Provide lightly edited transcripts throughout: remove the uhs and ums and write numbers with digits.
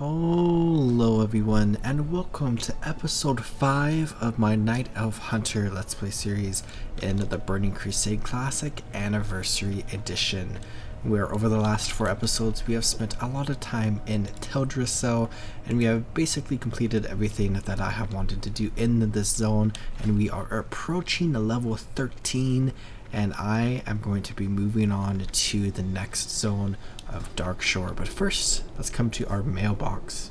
Hello everyone, and welcome to episode 5 of my Night Elf Hunter Let's Play series in the Burning Crusade Classic Anniversary Edition, where over the last 4 episodes we have spent a lot of time in Teldrassil, and we have basically completed everything that I have wanted to do in this zone, and we are approaching level 13, and I am going to be moving on to the next zone of Darkshore. But first, let's come to our mailbox,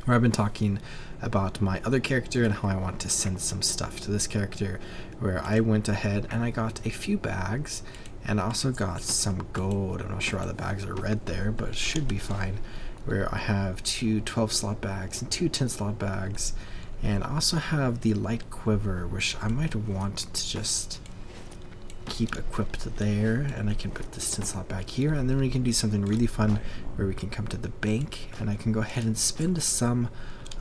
where I've been talking about my other character and how I want to send some stuff to this character, where I went ahead and I got a few bags and also got some gold. I'm not sure why the bags are red there, but it should be fine, where I have 2 12-slot bags and 2 10-slot bags, and I also have the light quiver, which I might want to just keep equipped there, and I can put this 10-slot back here, and then we can do something really fun where we can come to the bank and I can go ahead and spend some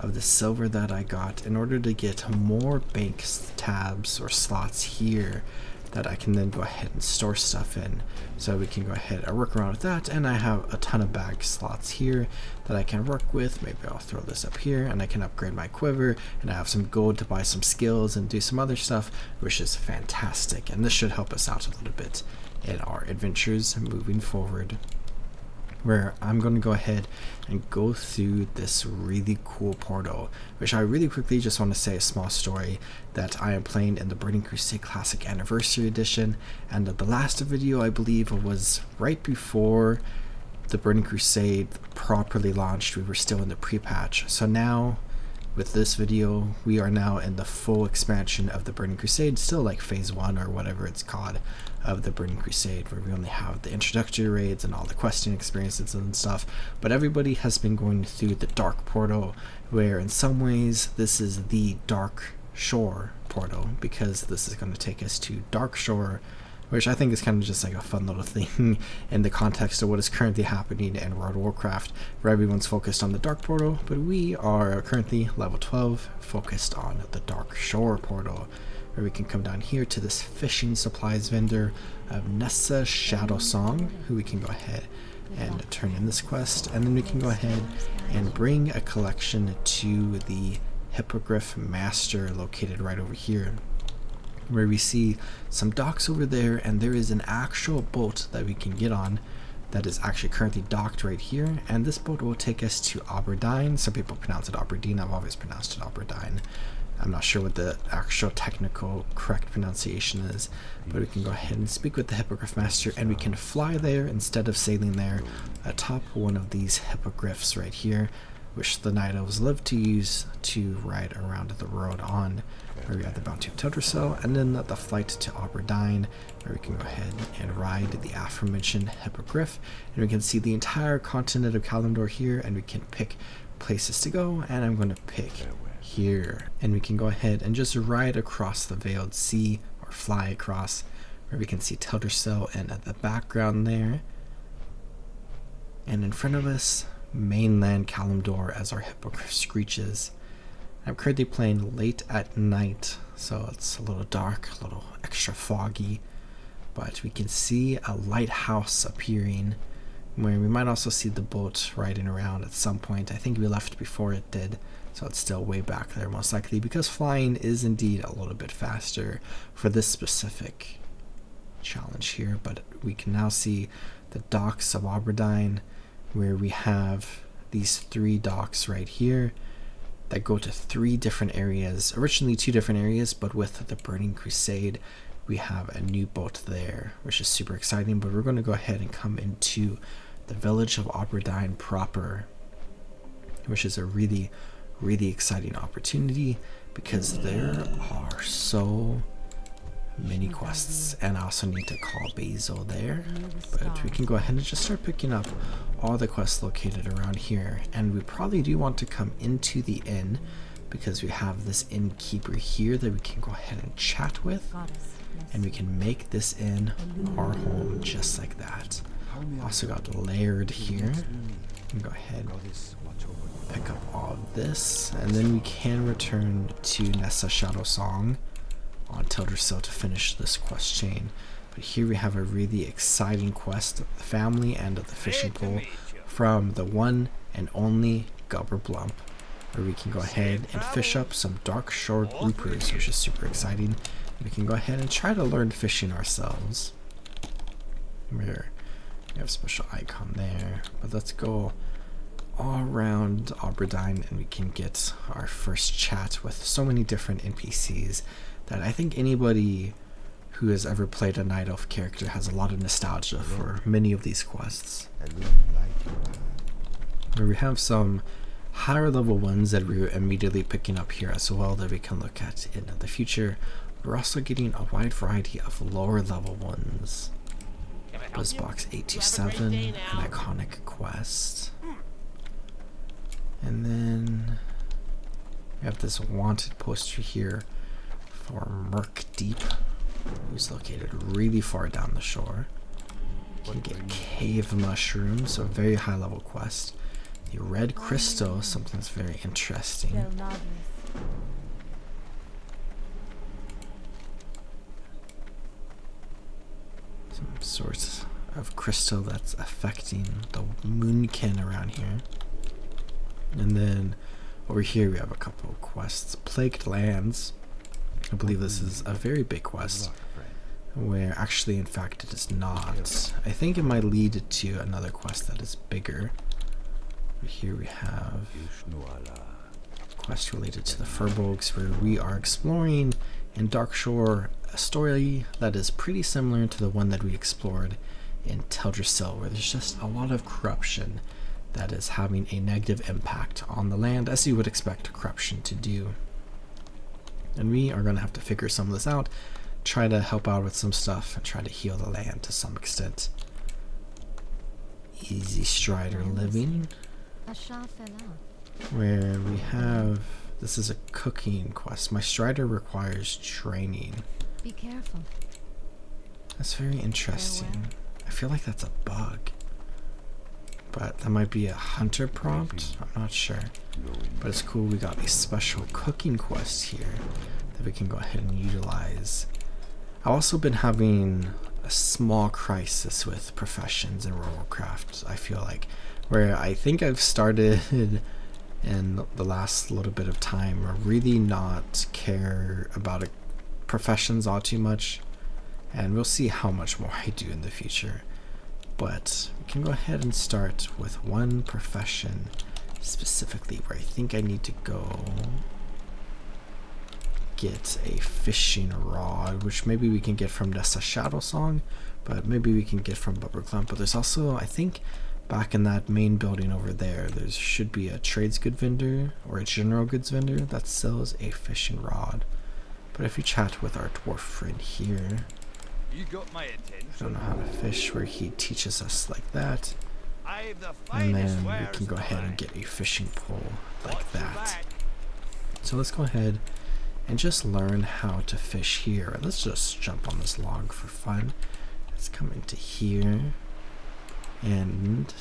of the silver that I got in order to get more bank tabs or slots here that I can then go ahead and store stuff in. So we can go ahead and work around with that, and I have a ton of bag slots here that I can work with. Maybe I'll throw this up here and I can upgrade my quiver, and I have some gold to buy some skills and do some other stuff, which is fantastic, and this should help us out a little bit in our adventures moving forward, where I'm going to go ahead and go through this really cool portal, which I really quickly just want to say a small story that I am playing in the Burning Crusade Classic Anniversary Edition, and the last video I believe was right before the Burning Crusade properly launched. We were still in the pre-patch, so now with this video we are now in the full expansion of the Burning Crusade, still like phase 1 or whatever it's called of the Burning Crusade, where we only have the introductory raids and all the questing experiences and stuff, but everybody has been going through the dark portal, where in some ways this is the Darkshore portal, because this is going to take us to Darkshore, which I think is kind of just like a fun little thing in the context of what is currently happening in World of Warcraft, where everyone's focused on the Dark Portal, but we are currently level 12, focused on the Darkshore portal, where we can come down here to this fishing supplies vendor of Nessa Shadowsong, who we can go ahead and turn in this quest, and then we can go ahead and bring a collection to the Hippogriff Master located right over here, where we see some docks over there, and there is an actual boat that we can get on that is actually currently docked right here, and this boat will take us to Aberdeen. Some people pronounce it Aberdeen, I've always pronounced it Aberdeen. I'm not sure what the actual technical correct pronunciation is, but we can go ahead and speak with the Hippogriff Master, and we can fly there instead of sailing there atop one of these hippogriffs right here, which the Night Elves love to use to ride around the road on, where we have the Bounty of Teldrassil, and then the flight to Aberdeen, where we can go ahead and ride the aforementioned hippogriff, and we can see the entire continent of Kalimdor here, and we can pick places to go, and I'm going to pick here, and we can go ahead and just ride across the Veiled Sea, or fly across, where we can see Teldrassil and at the background there, and in front of us mainland Kalimdor as our hippogriff screeches. I'm currently playing late at night, so it's a little dark, a little extra foggy, but we can see a lighthouse appearing, where we might also see the boat riding around at some point. I think we left before it did, so it's still way back there most likely, because flying is indeed a little bit faster for this specific challenge here. But we can now see the docks of Aberdeen, where we have these 3 docks right here that go to 3 different areas, originally 2 different areas, but with the Burning Crusade we have a new boat there, which is super exciting. But we're going to go ahead and come into the village of Aberdeen proper, which is a really exciting opportunity, because there are so many quests, and I also need to call Basil there, but we can go ahead and just start picking up all the quests located around here. And we probably do want to come into the inn, because we have this innkeeper here that we can go ahead and chat with, and we can make this inn our home just like that. Also got Laird here. We can go ahead pick up all of this, and then we can return to Nessa Shadowsong on Teldrassil to finish this quest chain. But here we have a really exciting quest of the family and of the fishing pole from the one and only Gubber Blump, where we can go ahead and fish up some Darkshore groupers, which is super exciting. We can go ahead and try to learn fishing ourselves. We have a special icon there, but let's go all around Aberdeen and we can get our first chat with so many different NPCs that I think anybody who has ever played a Night Elf character has a lot of nostalgia for many of these quests. Where we have some higher level ones that we're immediately picking up here as well that we can look at in the future. We're also getting a wide variety of lower level ones. Buzzbox 827, an iconic quest. And then we have this wanted poster here for Murk Deep, who's located really far down the shore. You can get cave mushrooms, so a very high level quest. The red crystal, something that's very interesting. Some sort of crystal that's affecting the moonkin around here. And then over here we have a couple of quests. Plagued Lands. I believe this is a very big quest, where actually in fact it is not. I think it might lead to another quest that is bigger. But here we have a quest related to the Furbolgs, where we are exploring in Darkshore a story that is pretty similar to the one that we explored in Teldrassil, where there's just a lot of corruption that is having a negative impact on the land, as you would expect corruption to do. And we are going to have to figure some of this out, try to help out with some stuff, and try to heal the land to some extent. Easy Strider Living, where we have, this is a cooking quest. My Strider requires training. Be careful. That's very interesting. I feel like that's a bug, but that might be a hunter prompt. I'm not sure, but it's cool. We got a special cooking quest here that we can go ahead and utilize. I've also been having a small crisis with professions in World of Warcraft, I feel like, where I think I've started in the last little bit of time really not care about professions all too much, and we'll see how much more I do in the future. But we can go ahead and start with one profession specifically, where I think I need to go get a fishing rod, which maybe we can get from Nessa Shadow Song, but maybe we can get from Bubber Clump. But there's also, I think, back in that main building over there, there should be a trades good vendor or a general goods vendor that sells a fishing rod. But if you chat with our dwarf friend here, you got my attention. I don't know how to fish, where he teaches us like that. And then we can go ahead and get a fishing pole like that. So let's go ahead and just learn how to fish here. Let's just jump on this log for fun. Let's come into here and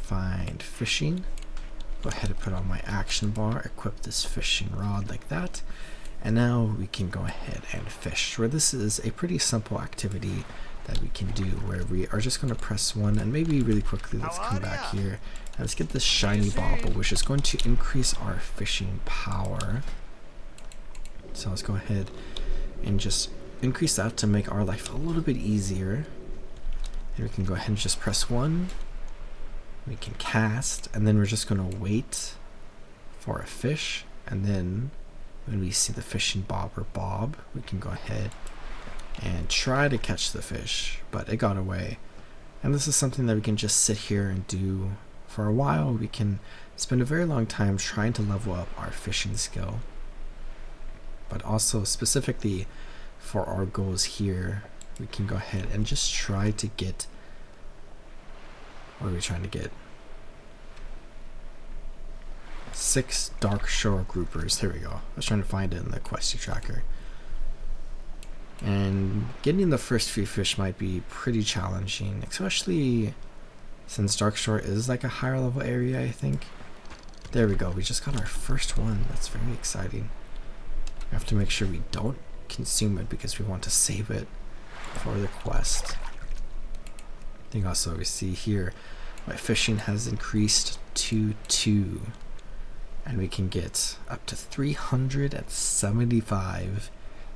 find fishing. Go ahead and put on my action bar, equip this fishing rod like that. And now we can go ahead and fish, where this is a pretty simple activity that we can do, where we are just going to press 1, and maybe really quickly let's come back here and let's get this shiny bauble, which is going to increase our fishing power. So let's go ahead and just increase that to make our life a little bit easier. And we can go ahead and just press 1. We can cast, and then we're just going to wait for a fish, and then when we see the fishing bobber bob, we can go ahead and try to catch the fish, but it got away. And this is something that we can just sit here and do for a while. We can spend a very long time trying to level up our fishing skill, but also specifically for our goals here, we can go ahead and just try to get, what are we trying to get? 6 Darkshore groupers. There we go. I was trying to find it in the questy tracker. And getting the first few fish might be pretty challenging, especially since Darkshore is like a higher level area, I think. There we go. We just got our first one. That's very exciting. We have to make sure we don't consume it because we want to save it for the quest. I think also we see here My fishing has increased to 2, and we can get up to 375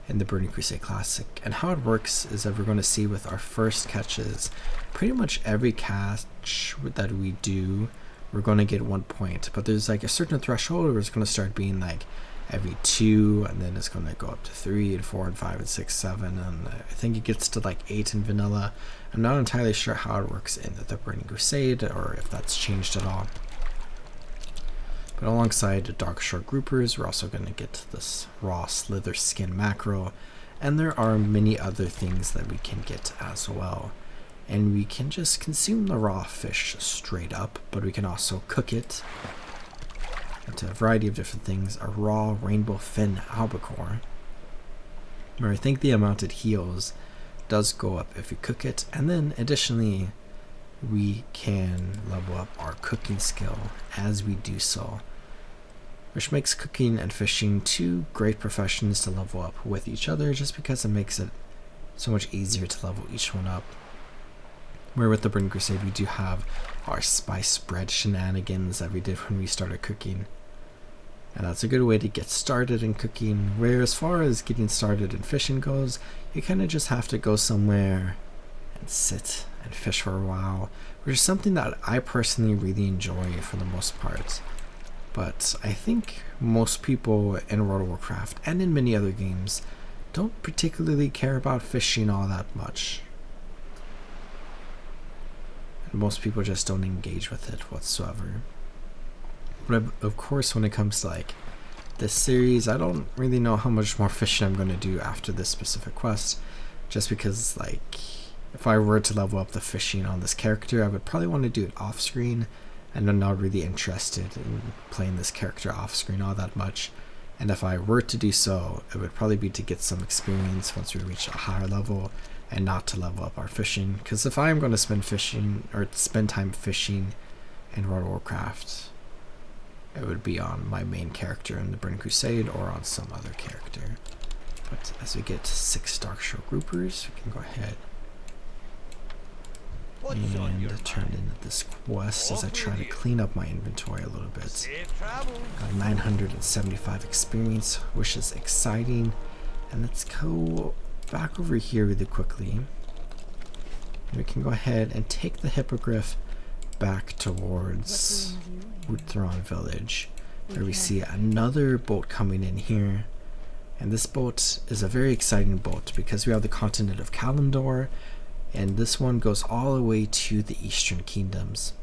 in the Burning Crusade Classic. And how it works is that we're going to see with our first catches, pretty much every catch that we do, we're going to get 1 point. But there's like a certain threshold where it's going to start being like every 2, and then it's going to go up to 3 and 4 and 5 and 6, 7, and I think it gets to like 8 in vanilla. I'm not entirely sure how it works in the Burning Crusade, or if that's changed at all. But alongside the Darkshore groupers, we're also going to get this raw slither skin mackerel, and there are many other things that we can get as well. And we can just consume the raw fish straight up, but we can also cook it into a variety of different things. A raw rainbow fin albacore, where I think the amount it heals does go up if you cook it. And then additionally, we can level up our cooking skill as we do so, which makes cooking and fishing 2 great professions to level up with each other, just because it makes it so much easier to level each one up. Where with the Burning Crusade, we do have our spice bread shenanigans that we did when we started cooking, and that's a good way to get started in cooking. Where as far as getting started in fishing goes, you kind of just have to go somewhere and sit and fish for a while, which is something that I personally really enjoy for the most part. But I think most people in World of Warcraft and in many other games don't particularly care about fishing all that much. And most people just don't engage with it whatsoever. But of course, when it comes to like this series, I don't really know how much more fishing I'm going to do after this specific quest, just because like if I were to level up the fishing on this character, I would probably want to do it off screen, and I'm not really interested in playing this character off screen all that much. And if I were to do so, it would probably be to get some experience once we reach a higher level, and not to level up our fishing. Because if I am going to spend time fishing in World of Warcraft, it would be on my main character in the Burning Crusade or on some other character. But as we get 6 Darkshore groupers, we can go ahead and turn in this quest as I try to clean up my inventory a little bit. Got 975 experience, which is exciting. And let's go back over here really quickly. And we can go ahead and take the hippogriff back towards Wuthron village, where we see another boat coming in here. And this boat is a very exciting boat because we have the continent of Kalimdor, and this one goes all the way to the Eastern Kingdoms.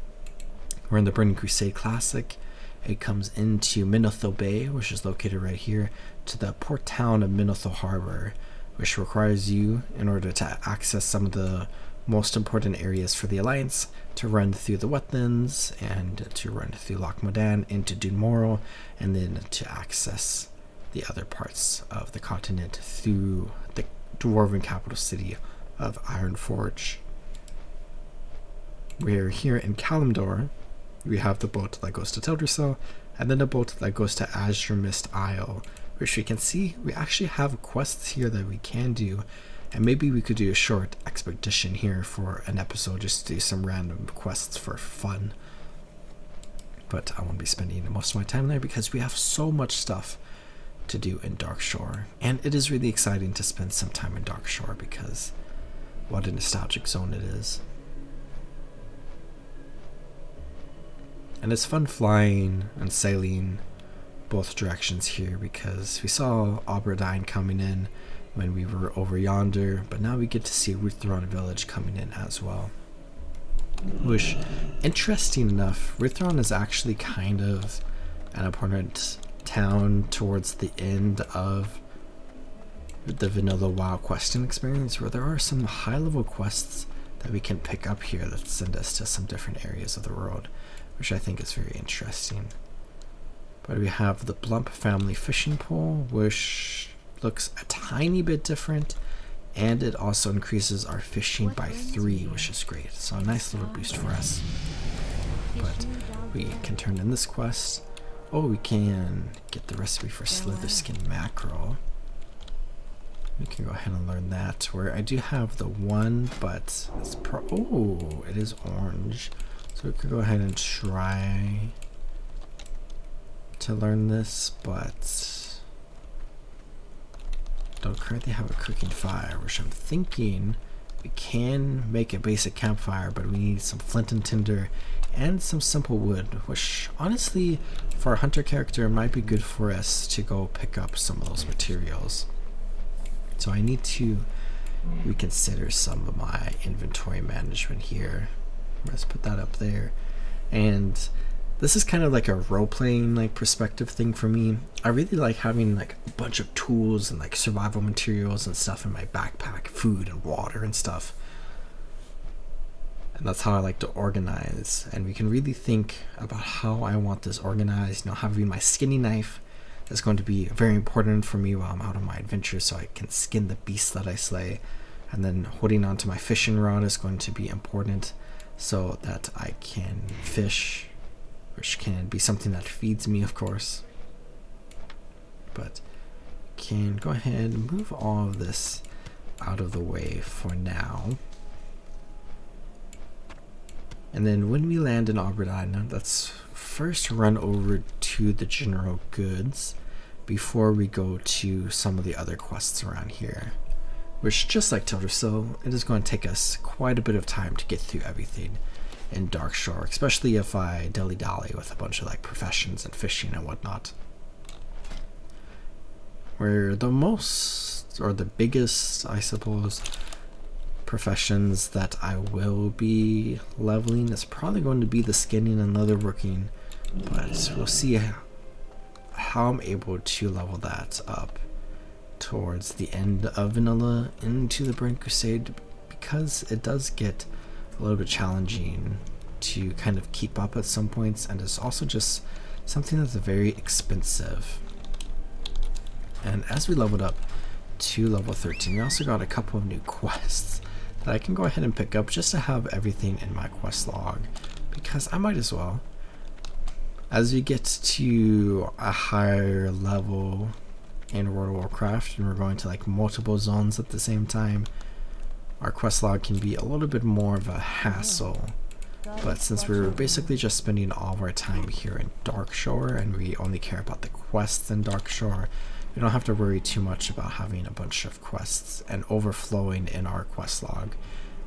We're in the Burning Crusade Classic. It comes into Minotho Bay, which is located right here, to the port town of Minotho Harbor, which requires you, in order to access some of the most important areas for the Alliance, to run through the wetlands and to run through Loch Modan into Dún Morogh, and then to access the other parts of the continent through the dwarven capital city of Ironforge. We're here in Kalimdor. We have the boat that goes to Teldrassil, and then a boat that goes to Azure Mist Isle, which we can see we actually have quests here that we can do, and maybe we could do a short expedition here for an episode, just to do some random quests for fun. But I won't be spending most of my time there because we have so much stuff to do in Darkshore, and it is really exciting to spend some time in Darkshore because what a nostalgic zone it is. And it's fun flying and sailing both directions here because we saw Obradine coming in when we were over yonder, but now we get to see Wuthron village coming in as well. Which, interesting enough, Wuthron is actually kind of an important town towards the end of the vanilla WoW questing experience, where there are some high level quests that we can pick up here that send us to some different areas of the world, which I think is very interesting. But we have the Blump family fishing pole, which looks a tiny bit different, and it also increases our fishing by 3, which is great. So a nice little boost for us. But we can turn in this quest. Oh, we can get the recipe for slither skin mackerel. We can go ahead and learn that, where I do have the one, but it's oh, it is orange. So we could go ahead and try to learn this, but don't currently have a cooking fire, which I'm thinking we can make a basic campfire, but we need some flint and tinder and some simple wood, which honestly for a hunter character might be good for us to go pick up some of those materials. So I need to reconsider some of my inventory management here. Let's put that up there. And this is kind of like a role-playing like perspective thing for me. I really like having like a bunch of tools and like survival materials and stuff in my backpack, food and water and stuff. And that's how I like to organize. And we can really think about how I want this organized. You know, having my skinning knife is going to be very important for me while I'm out on my adventure, so I can skin the beasts that I slay. And then holding onto my fishing rod is going to be important so that I can fish, which can be something that feeds me, of course. But can go ahead and move all of this out of the way for now. And then when we land in Aberdeen, let's first run over to the general goods before we go to some of the other quests around here. Which, just like Darkshore, it is going to take us quite a bit of time to get through everything in Darkshore, especially if I dilly-dally with a bunch of like professions and fishing and whatnot. Where the most, or the biggest, I suppose, professions that I will be leveling is probably going to be the skinning and leatherworking, but we'll see how I'm able to level that up towards the end of vanilla into the Burning Crusade, because it does get a little bit challenging to kind of keep up at some points, and it's also just something that's very expensive. And as we leveled up to level 13, we also got a couple of new quests that I can go ahead and pick up just to have everything in my quest log, because I might as well. As we get to a higher level in World of Warcraft and we're going to like multiple zones at the same time, our quest log can be a little bit more of a hassle. But since we're basically just spending all of our time here in Darkshore and we only care about the quests in Darkshore, we don't have to worry too much about having a bunch of quests and overflowing in our quest log,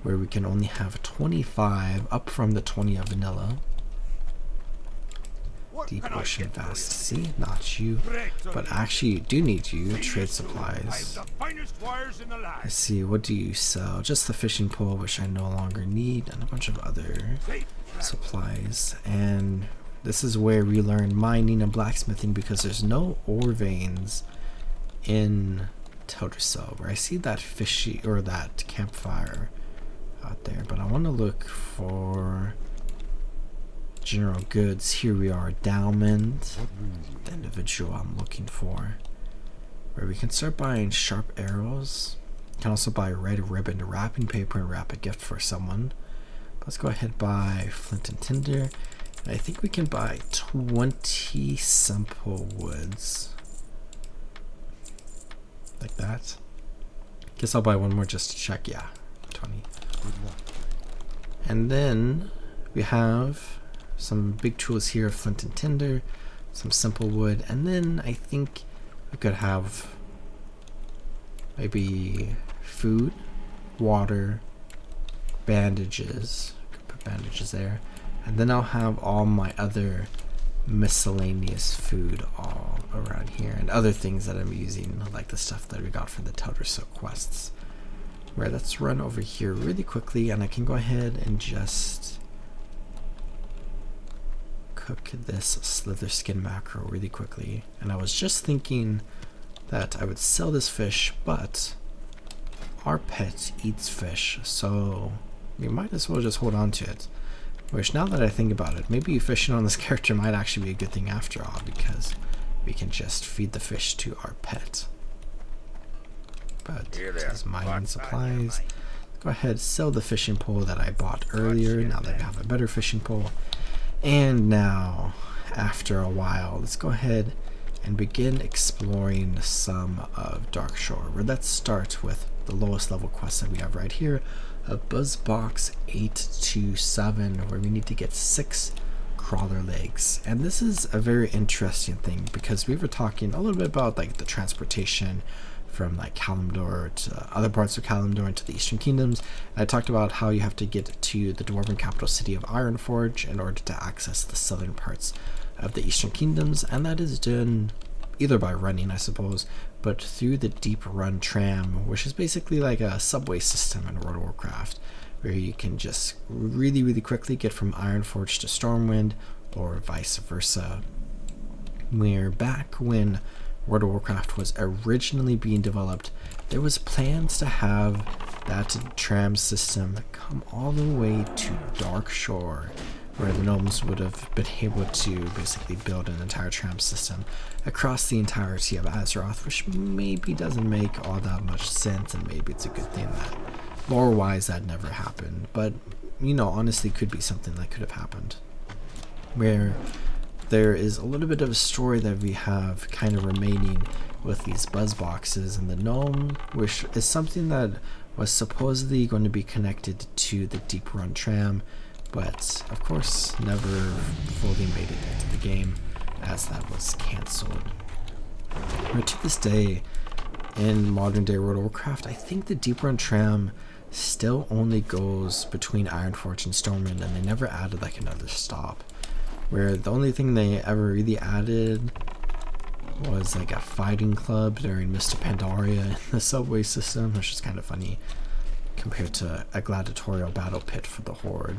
where we can only have 25 up from the 20 of vanilla. Deep ocean, vast sea, not you, but actually do need you. Trade supplies. I see, what do you sell? Just the fishing pole, which I no longer need, and a bunch of other supplies. And this is where we learn mining and blacksmithing, because there's no ore veins in Darkshore, where I see that fishy, or that campfire out there, but I want to look for general goods. Here we are, Dowmond, the individual I'm looking for, where we can start buying sharp arrows. Can also buy red ribbon, wrapping paper, and wrap a gift for someone. Let's go ahead and buy flint and tinder, and I think we can buy 20 simple woods like that. Guess I'll buy one more just to check. Yeah, 20. And then we have some big tools here, flint and tinder, some simple wood, and then I think we could have maybe food, water, bandages. Could put bandages there, and then I'll have all my other miscellaneous food all around here, and other things that I'm using, like the stuff that we got from the Darkshore quests. Right, let's run over here really quickly, and I can go ahead and just cook this slither skin macro really quickly. And I was just thinking that I would sell this fish, but our pet eats fish, so we might as well just hold on to it. Which, now that I think about it, maybe fishing on this character might actually be a good thing after all, because we can just feed the fish to our pet. But this is mining supplies. Go ahead, sell the fishing pole that I bought earlier, now that I have a better fishing pole. And now, after a while, let's go ahead and begin exploring some of Darkshore. Let's start with the lowest level quest that we have right here, a Buzzbox 827, where we need to get 6 crawler legs. And this is a very interesting thing because we were talking a little bit about like the transportation from like Kalimdor to other parts of Kalimdor into the Eastern Kingdoms. And I talked about how you have to get to the dwarven capital city of Ironforge in order to access the southern parts of the Eastern Kingdoms, and that is done either by running, I suppose, but through the Deep Run Tram, which is basically like a subway system in World of Warcraft, where you can just really, really quickly get from Ironforge to Stormwind, or vice versa. Where back when World of Warcraft was originally being developed, there was plans to have that tram system come all the way to Darkshore, where the gnomes would have been able to basically build an entire tram system across the entirety of Azeroth, which maybe doesn't make all that much sense, and maybe it's a good thing that lore-wise that never happened, but you know, honestly could be something that could have happened. Where there is a little bit of a story that we have kind of remaining with these buzz boxes and the gnome, which is something that was supposedly going to be connected to the Deep Run Tram, but of course never fully made it into the game, as that was cancelled. But to this day, in modern day World of Warcraft, I think the Deep Run Tram still only goes between Ironforge and Stormwind, and they never added like another stop. Where the only thing they ever really added was like a fighting club during Mist of Pandaria in the subway system, which is kind of funny compared to a gladiatorial battle pit for the Horde.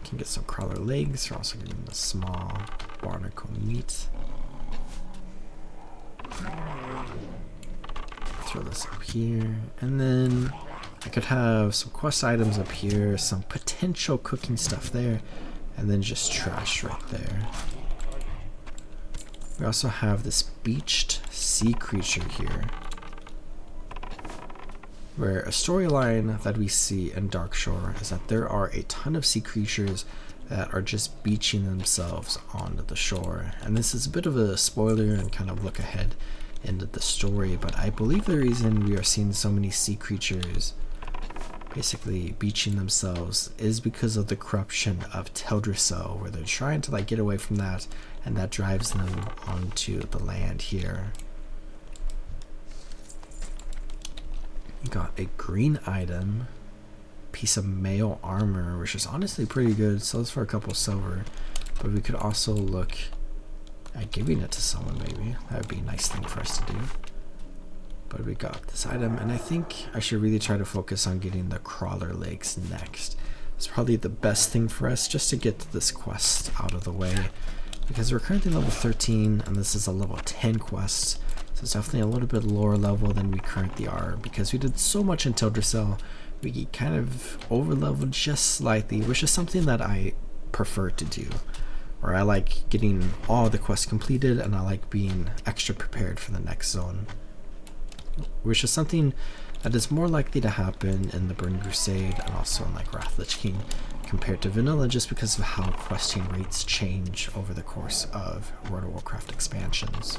Can get some crawler legs. We're also getting the small barnacle meat. Throw this up here, and then I could have some quest items up here, some potential cooking stuff there, and then just trash right there. We also have this beached sea creature here, where a storyline that we see in Darkshore is that there are a ton of sea creatures that are just beaching themselves onto the shore. And this is a bit of a spoiler and kind of look ahead into the story, but I believe the reason we are seeing so many sea creatures basically beaching themselves is because of the corruption of Teldrassil, where they're trying to like get away from that, and that drives them onto the land here. You got a green item, piece of mail armor, which is honestly pretty good, sells for a couple silver, but we could also look at giving it to someone. Maybe that would be a nice thing for us to do. But we got this item, and I think I should really try to focus on getting the crawler legs next. It's probably the best thing for us just to get this quest out of the way, because we're currently level 13 and this is a level 10 quest, so it's definitely a little bit lower level than we currently are, because we did so much in Teldrassil. We kind of over leveled just slightly, which is something that I prefer to do, or I like getting all the quests completed, and I like being extra prepared for the next zone, which is something that is more likely to happen in the Burning Crusade and also in like Wrath of the Lich King compared to vanilla, just because of how questing rates change over the course of World of Warcraft expansions.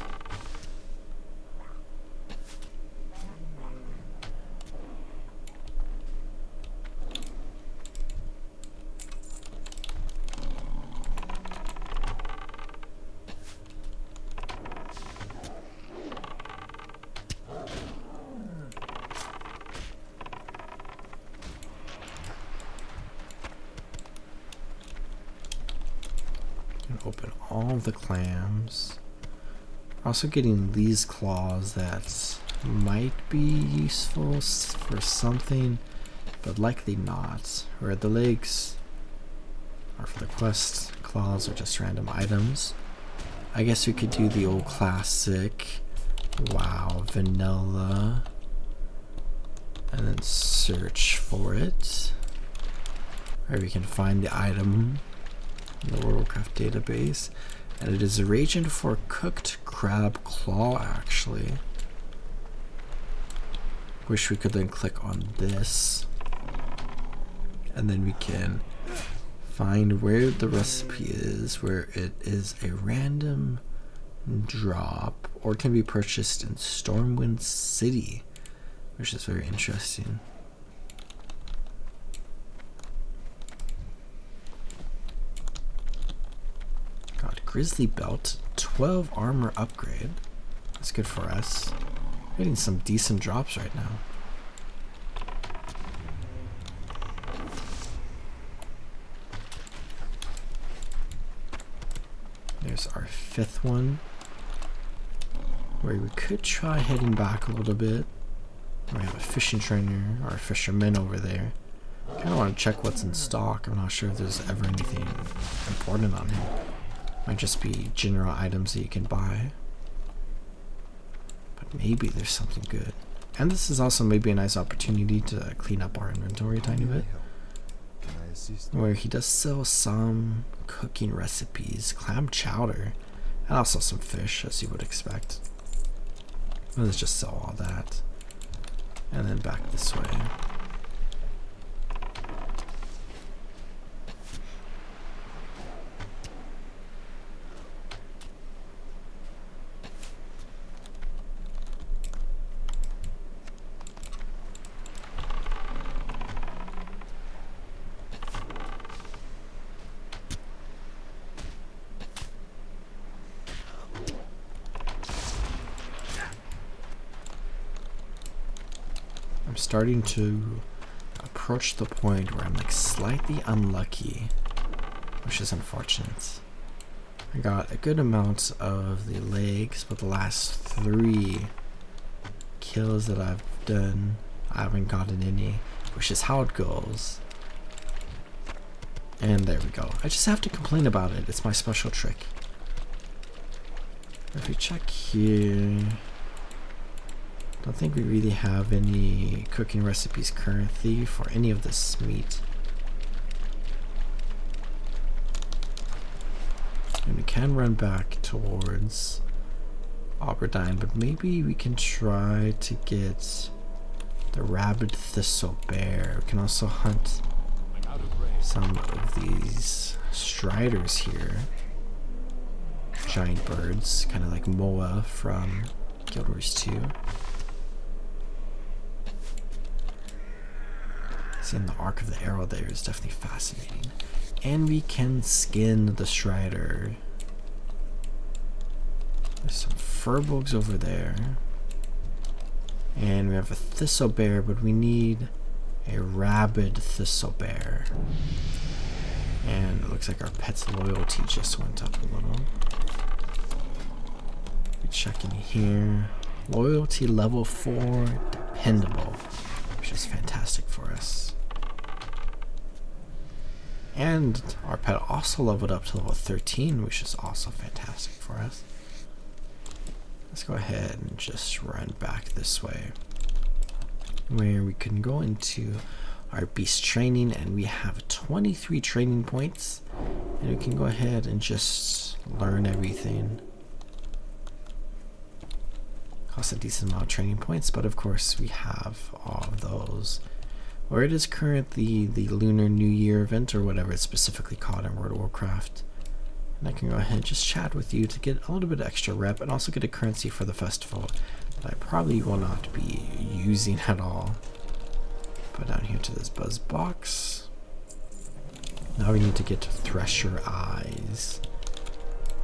Open all the clams. Also getting these claws that might be useful for something, but likely not. Where the legs are for the quest, claws are just random items. I guess we could do the old classic WoW vanilla and then search for it, where we can find the item in the World of Warcraft database, and it is a reagent for cooked crab claw, actually. Wish we could then click on this, and then we can find where the recipe is, where it is a random drop, or can be purchased in Stormwind City, which is very interesting. Got Grizzly Belt, 12 armor upgrade. That's good for us. Getting some decent drops right now. There's our 5th one, where we could try heading back a little bit. We have a fishing trainer or a fisherman over there. Kind of want to check what's in stock. I'm not sure if there's ever anything important on him. Might just be general items that you can buy. But maybe there's something good. And this is also maybe a nice opportunity to clean up our inventory a tiny bit. Where he does sell some cooking recipes, clam chowder, and also some fish, as you would expect. Let's just sell all that. And then back this way. Starting to approach the point where I'm like slightly unlucky, which is unfortunate. I got a good amount of the legs, but the last 3 kills that I've done, I haven't gotten any, which is how it goes. And there we go. I just have to complain about it. It's my special trick. If we check here, I don't think we really have any cooking recipes currently for any of this meat. And we can run back towards Aberdeen, but maybe we can try to get the rabid thistle bear. We can also hunt some of these striders here. Giant birds, kind of like Moa from Guild Wars 2. Seeing the arc of the arrow there is definitely fascinating. And we can skin the strider. There's some furbolgs over there. And we have a thistle bear, but we need a rabid thistle bear. And it looks like our pet's loyalty just went up a little. We check in here. Loyalty level 4, dependable, which is fantastic for us. And our pet also leveled up to level 13, which is also fantastic for us. Let's go ahead and just run back this way, where we can go into our beast training, and we have 23 training points, and we can go ahead and just learn everything. Costs a decent amount of training points, but of course we have all of those. Where it is currently the Lunar New Year event, or whatever it's specifically called in World of Warcraft. And I can go ahead and just chat with you to get a little bit of extra rep, and also get a currency for the festival that I probably will not be using at all. Put down here to this buzz box. Now we need to get to Thresher Eyes.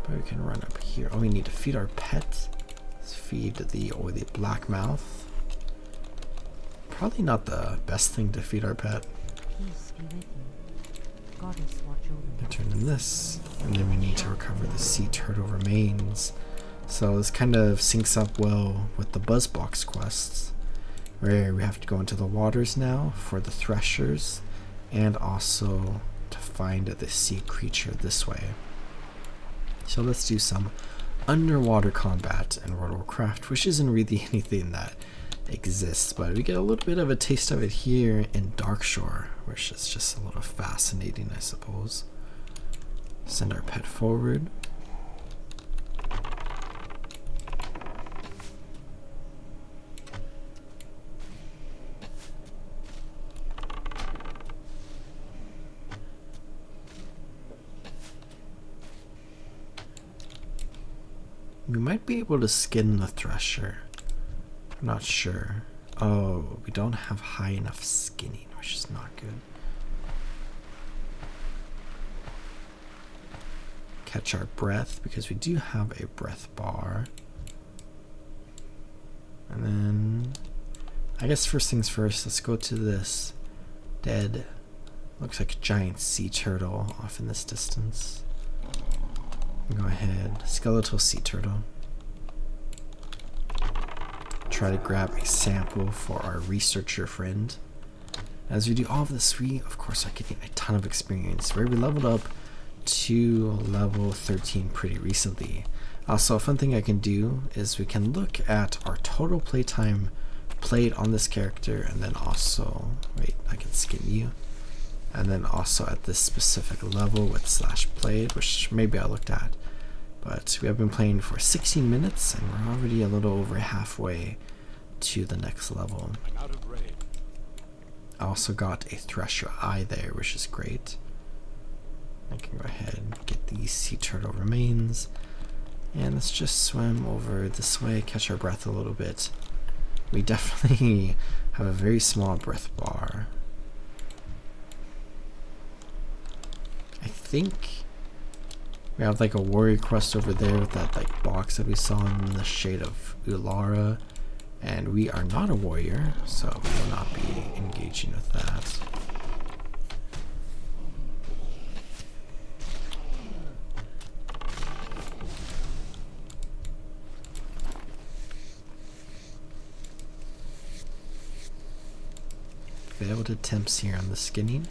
But we can run up here. Oh, we need to feed our pet. Let's feed the oily black mouth. Probably not the best thing to feed our pet. Turn in this, and then we need to recover the sea turtle remains. So this kind of syncs up well with the Buzzbox quests, where we have to go into the waters now for the threshers, and also to find the sea creature this way. So let's do some underwater combat in World of Warcraft, which isn't really anything that exists, but we get a little bit of a taste of it here in Darkshore, which is just a little fascinating, I suppose. Send our pet forward. We might be able to skin the thresher. I'm not sure. Oh, we don't have high enough skinning, which is not good. Catch our breath, because we do have a breath bar. And then, I guess first things first, let's go to this dead, looks like a giant sea turtle off in this distance. Go ahead, skeletal sea turtle. Try to grab a sample for our researcher friend. As we do all of this, we of course are getting a ton of experience. We leveled up to level 13 pretty recently. Also, a fun thing I can do is we can look at our total playtime played on this character, and then also, wait, I can skin you. And then also at this specific level with /played, which maybe I looked at. But we have been playing for 16 minutes, and we're already a little over halfway to the next level. I'm out of range. I also got a Thresher Eye there, which is great. I can go ahead and get these sea turtle remains. And let's just swim over this way, catch our breath a little bit. We definitely have a very small breath bar. I think we have like a warrior quest over there with that like box that we saw in the shade of Ulara. And we are not a warrior, so we will not be engaging with that. Failed attempts here on the skinning,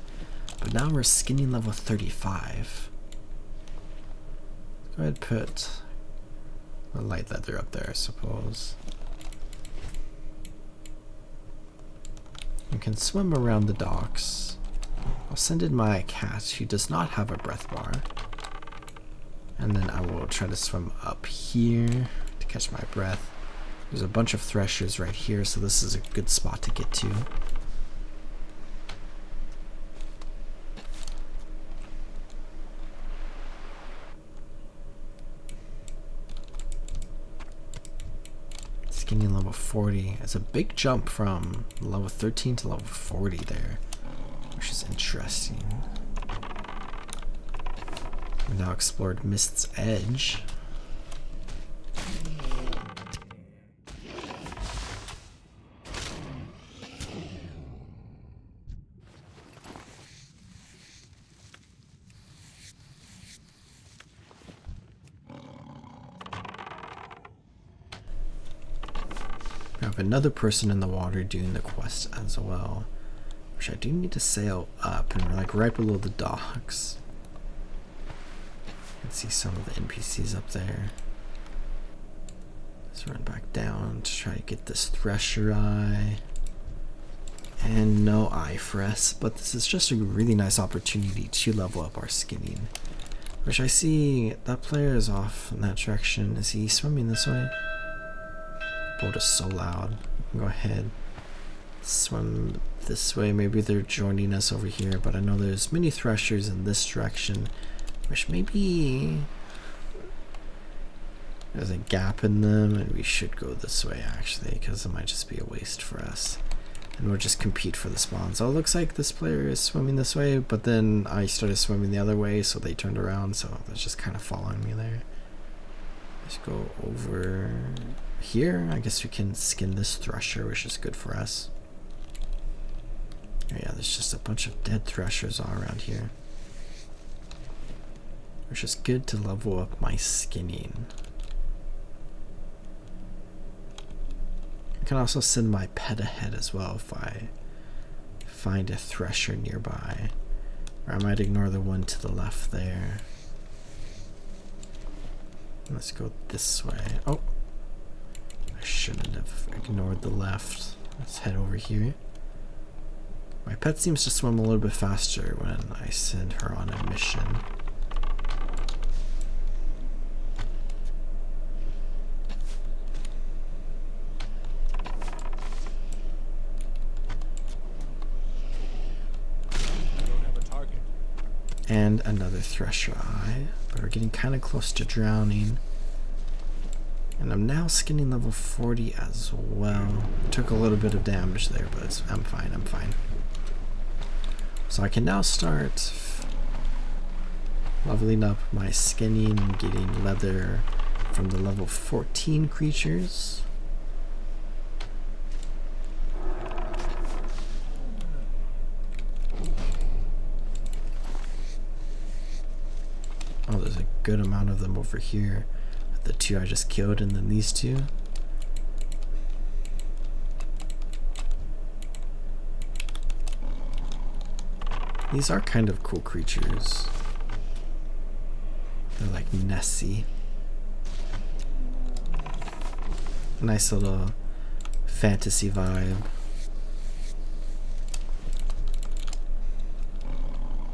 but now we're skinning level 35. Go ahead and put a light leather up there, I suppose. We can swim around the docks. I'll send in my cat, who does not have a breath bar. And then I will try to swim up here to catch my breath. There's a bunch of threshers right here, so this is a good spot to get to. Skinning level 40 is a big jump from level 13 to level 40 there, which is interesting. We've now explored Mist's Edge. We have another person in the water doing the quest as well, which I do need to sail up, and we're like right below the docks. You can see some of the NPCs up there. Let's run back down to try to get this Thresher Eye. And no eye for us, but this is just a really nice opportunity to level up our skinning. Which I see that player is off in that direction. Is he swimming this way? Boat is so loud. Go ahead, swim this way. Maybe they're joining us over here, but I know there's many threshers in this direction, which maybe there's a gap in them, and we should go this way actually, because it might just be a waste for us, and we'll just compete for the spawn. So it looks like this player is swimming this way, but then I started swimming the other way, so they turned around, so they're just kind of following me there. Let's go over here. I guess we can skin this Thresher, which is good for us. Oh yeah, there's just a bunch of dead Threshers all around here, which is good to level up my skinning. I can also send my pet ahead as well if I find a Thresher nearby, or I might ignore the one to the left there. Let's go this way. Oh, I shouldn't have ignored the left. Let's head over here. My pet seems to swim a little bit faster when I send her on a mission. And another Thresher Eye, but we're getting kind of close to drowning. And I'm now skinning level 40 as well. Took a little bit of damage there, but I'm fine. So I can now start leveling up my skinning and getting leather from the level 14 creatures. Oh, there's a good amount of them over here. The two I just killed, and then these two. These are kind of cool creatures. They're like Nessie. Nice little fantasy vibe.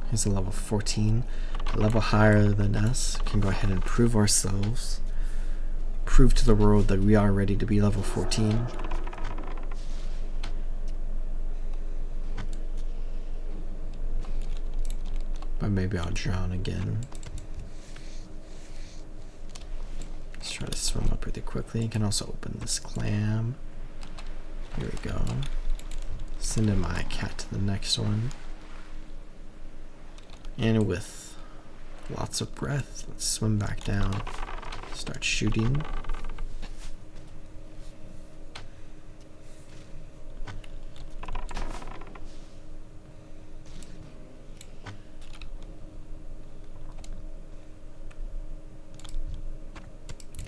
Here's a level 14. A level higher than us. We can go ahead and prove ourselves. Prove to the world that we are ready to be level 14. But maybe I'll drown again. Let's try to swim up really quickly. You can also open this clam. Here we go. Send in my cat to the next one. And with lots of breath, let's swim back down. Start shooting.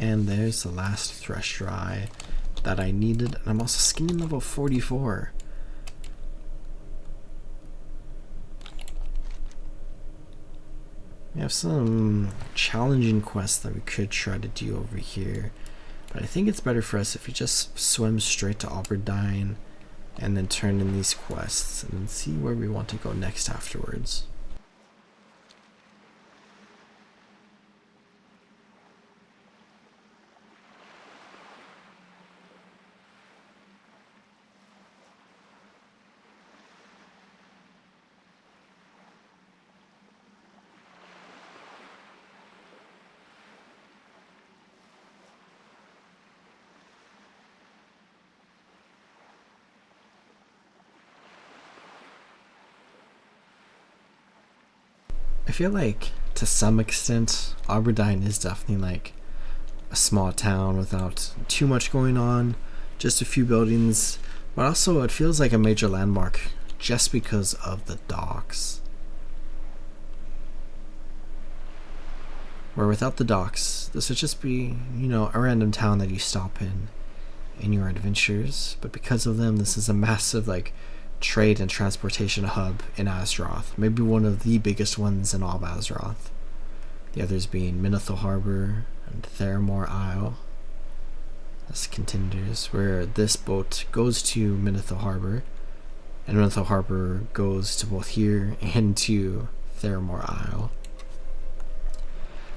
And there's the last thresh dry that I needed. And I'm also skinning level 44. We have some challenging quests that we could try to do over here. But I think it's better for us if we just swim straight to Aberdeen and then turn in these quests and then see where we want to go next afterwards. I feel like to some extent Aberdeen is definitely like a small town without too much going on, just a few buildings, but also it feels like a major landmark just because of the docks. Where without the docks, this would just be, you know, a random town that you stop in your adventures, but because of them, this is a massive like trade and transportation hub in Azeroth, maybe one of the biggest ones in all of Azeroth. The others being Minethil Harbor and Theramore Isle as contenders, where this boat goes to Minethil Harbor, and Minethil Harbor goes to both here and to Theramore Isle.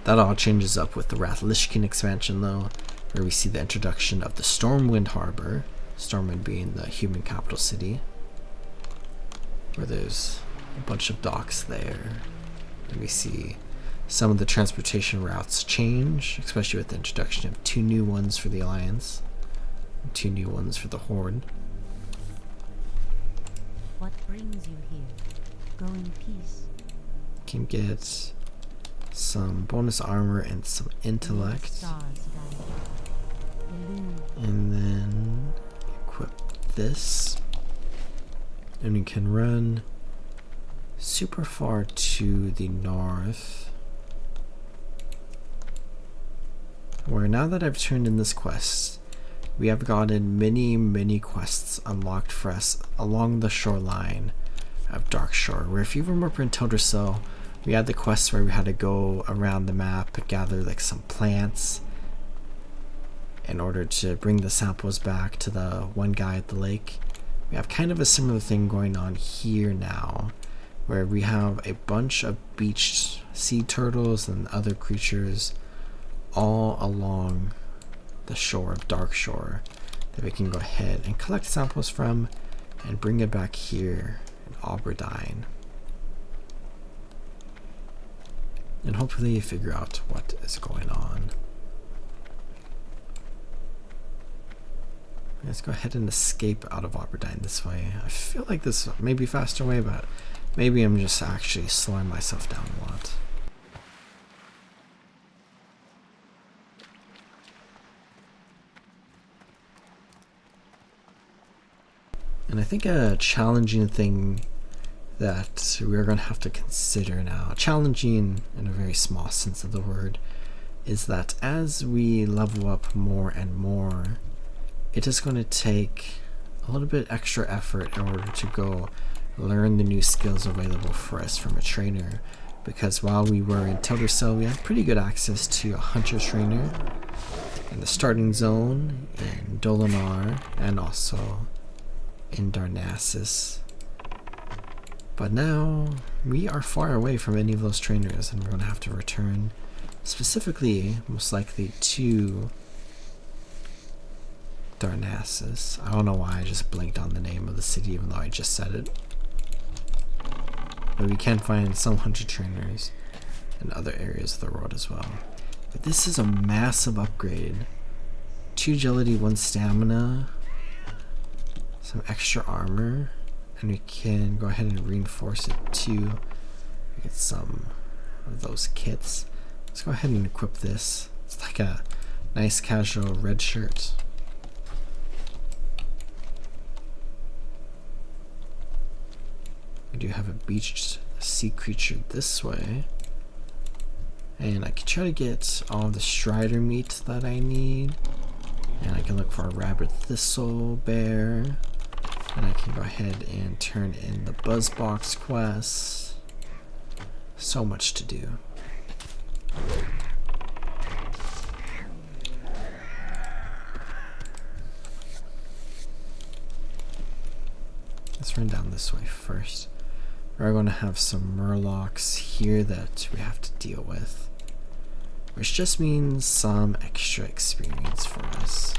That all changes up with the Rathlishkin expansion though, where we see the introduction of the Stormwind Harbor, Stormwind being the human capital city, where there's a bunch of docks there, and we see some of the transportation routes change, especially with the introduction of 2 new ones for the Alliance and 2 new ones for the Horde. What brings you here? Go in peace. Can get some bonus armor and some intellect, and then equip this. And we can run super far to the north, where now that I've turned in this quest, we have gotten many quests unlocked for us along the shoreline of Darkshore, where if you remember in Teldrassil, we had the quests where we had to go around the map and gather like some plants in order to bring the samples back to the one guy at the lake. We have kind of a similar thing going on here now, where we have a bunch of beached sea turtles and other creatures all along the shore of Darkshore that we can go ahead and collect samples from and bring it back here in Aberdeen. And hopefully figure out what is going on. Let's go ahead and escape out of Aberdeen this way. I feel like this may be a faster way, but maybe I'm just actually slowing myself down a lot. And I think a challenging thing that we're going to have to consider now, challenging in a very small sense of the word, is that as we level up more and more, it is going to take a little bit extra effort in order to go learn the new skills available for us from a trainer. Because while we were in Teldrassil, we had pretty good access to a hunter trainer in the starting zone, in Dolinar, and also in Darnassus. But now we are far away from any of those trainers, and we're going to have to return specifically, most likely, to Darnassus. I don't know why I just blinked on the name of the city even though I just said it. But we can find some hunter trainers in other areas of the world as well. But this is a massive upgrade. 2 agility, 1 stamina, some extra armor, and we can go ahead and reinforce it too. Get some of those kits. Let's go ahead and equip this. It's like a nice casual red shirt. We do have a beached sea creature this way. And I can try to get all the strider meat that I need. And I can look for a rabbit thistle bear. And I can go ahead and turn in the Buzzbox quest. So much to do. Let's run down this way first. We're going to have some murlocs here that we have to deal with, which just means some extra experience for us.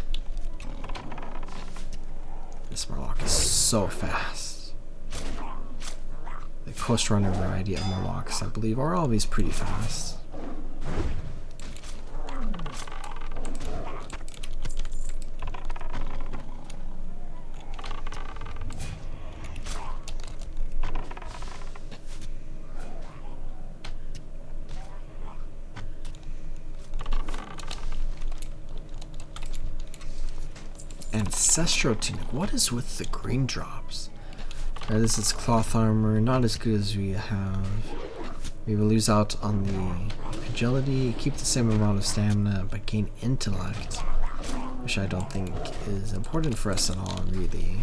This murloc is so fast. The coast runner variety of murlocs, I believe, are always pretty fast. Ancestral tunic. What is with the green drops? This is cloth armor, not as good as we have. We will lose out on the agility, keep the same amount of stamina, but gain intellect, which I don't think is important for us at all, really.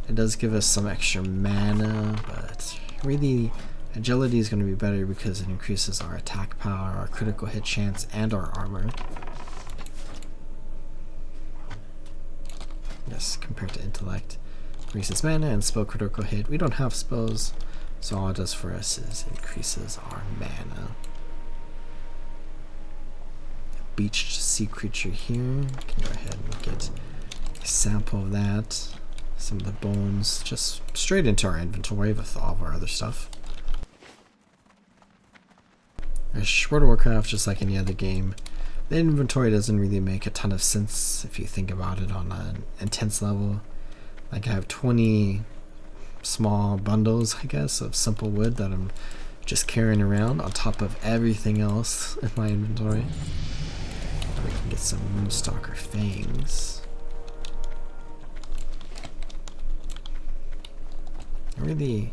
It does give us some extra mana, but really agility is going to be better because it increases our attack power, our critical hit chance, and our armor. Yes, compared to intellect. Increases mana and spell critical hit. We don't have spells, so all it does for us is increases our mana. A beached sea creature here. Can go ahead and get a sample of that. Some of the bones just straight into our inventory with all of our other stuff. World of Warcraft, just like any other game, the inventory doesn't really make a ton of sense if you think about it on an intense level. Like I have 20 small bundles, I guess, of simple wood that I'm just carrying around on top of everything else in my inventory. We can get some Moonstalker fangs. Really,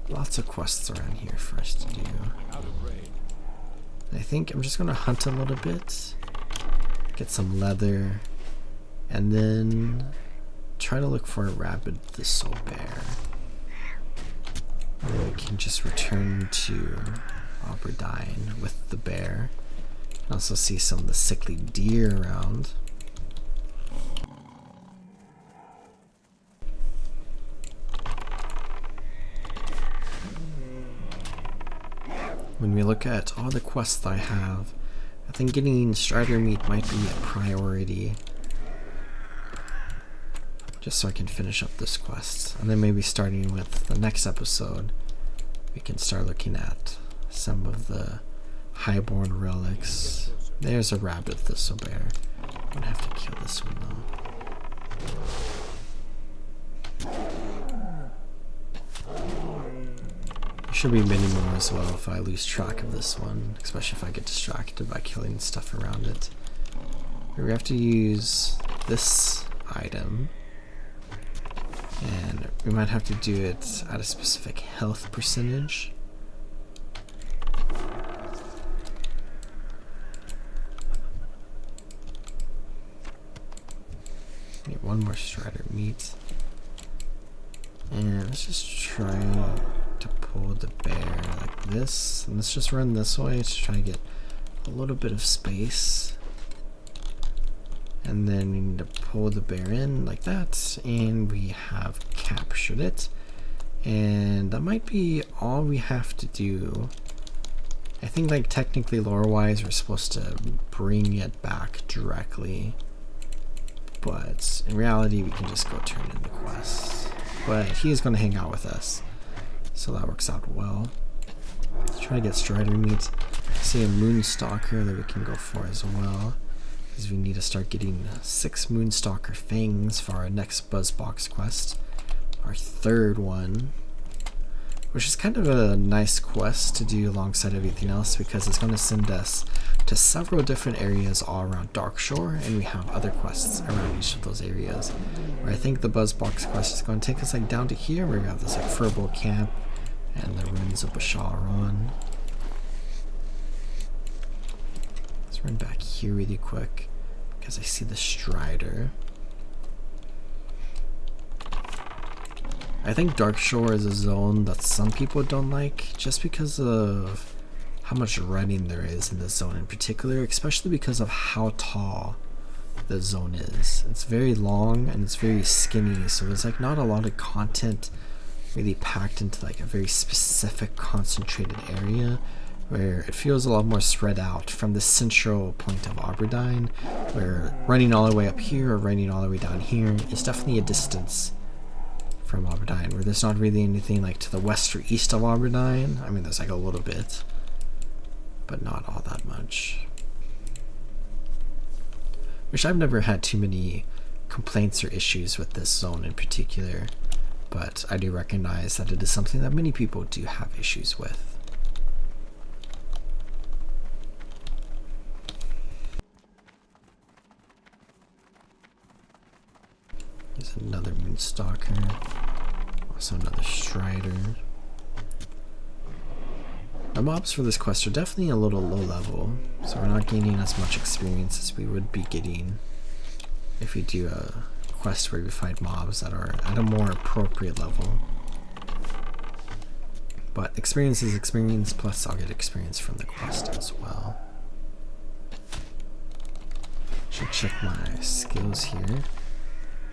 lots of quests around here for us to do. I think I'm just going to hunt a little bit, get some leather, and then try to look for a rabid thistle bear. And then we can just return to Aberdeen with the bear. Also see some of the sickly deer around. When we look at all the quests I have, I think getting strider meat might be a priority. Just so I can finish up this quest. And then maybe starting with the next episode, we can start looking at some of the highborn relics. There's a rabbit thistle bear. I'm gonna have to kill this one though. Should be many more as well if I lose track of this one, especially if I get distracted by killing stuff around it. We have to use this item, and we might have to do it at a specific health percentage. Need one more strider meat, and let's just try to pull the bear like this, and let's just run this way to try to get a little bit of space, and then we need to pull the bear in like that, and we have captured it. And that might be all we have to do. I think, like, technically lore wise we're supposed to bring it back directly, but in reality we can just go turn in the quest. But he is going to hang out with us, so that works out well. Let's try to get strider meat. See a moonstalker that we can go for as well, because we need to start getting 6 moonstalker fangs for our next buzzbox quest, our third one, which is kind of a nice quest to do alongside everything else, because it's going to send us to several different areas all around Darkshore, and we have other quests around each of those areas. Where I think the buzzbox quest is going to take us like down to here, where we have this like Furble camp and the ruins of Basharon. Let's run back here really quick because I see the strider. I think Darkshore is a zone that some people don't like, just because of how much running there is in this zone in particular, especially because of how tall the zone is. It's very long and it's very skinny, so there's like not a lot of content really packed into like a very specific concentrated area, where it feels a lot more spread out from the central point of Aberdeen, where running all the way up here or running all the way down here is definitely a distance from Aberdeen, where there's not really anything like to the west or east of Aberdeen. I mean, there's like a little bit, but not all that much. Which I've never had too many complaints or issues with this zone in particular, but I do recognize that it is something that many people do have issues with. There's another moonstalker, also another strider. The mobs for this quest are definitely a little low level, so we're not gaining as much experience as we would be getting if we do a quest where we fight mobs that are at a more appropriate level. But experience is experience, plus I'll get experience from the quest as well. Should check my skills here,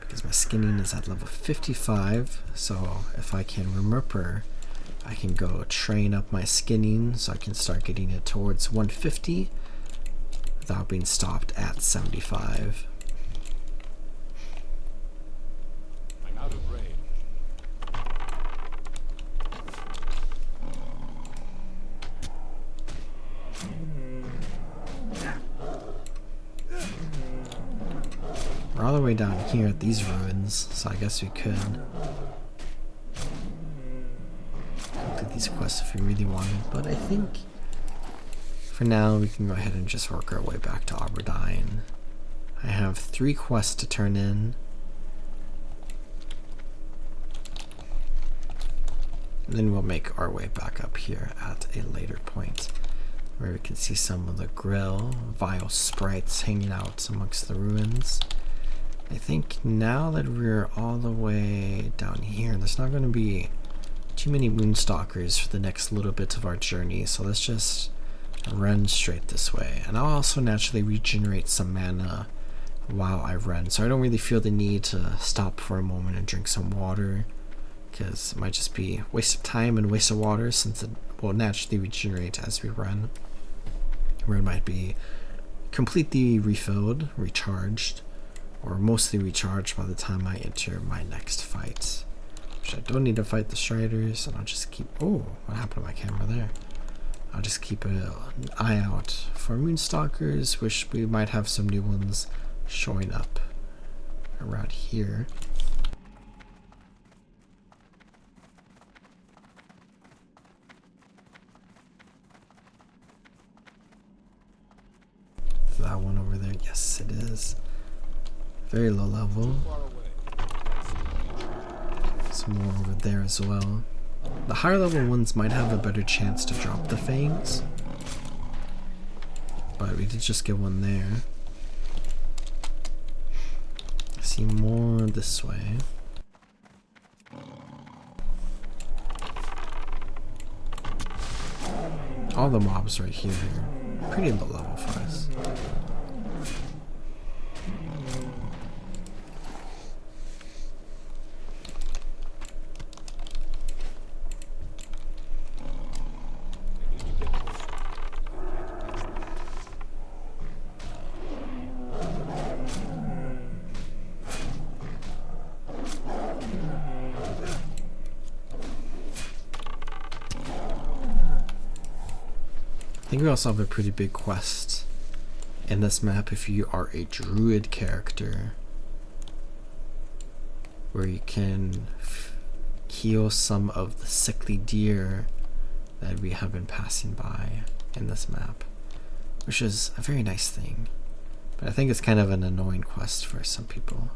because my skinning is at level 55, so if I can remember, I can go train up my skinning so I can start getting it towards 150 without being stopped at 75. I'm out of range. We're all the way down here at these ruins, so I guess we could complete these quests if we really wanted, but I think for now we can go ahead and just work our way back to Aberdeen. I have 3 quests to turn in, and then we'll make our way back up here at a later point, where we can see some of the grill, vile sprites hanging out amongst the ruins. I think now that we're all the way down here, there's not going to be too many moonstalkers for the next little bit of our journey, so let's just run straight this way. And I'll also naturally regenerate some mana while I run, so I don't really feel the need to stop for a moment and drink some water, because it might just be a waste of time and waste of water, since it will naturally regenerate as we run, where it might be completely refilled, recharged, or mostly recharged by the time I enter my next fight. Which I don't need to fight the striders, and I'll just keep... Oh, what happened to my camera there? I'll just keep an eye out for moonstalkers, which we might have some new ones showing up around here. Is that one over there? Yes, it is. Very low level. Far away. Some more over there as well. The higher level ones might have a better chance to drop the fangs. But we did just get one there. I see more this way. All the mobs right here are pretty low level for us. I think we also have a pretty big quest in this map if you are a druid character, where you can heal some of the sickly deer that we have been passing by in this map, which is a very nice thing, but I think it's kind of an annoying quest for some people.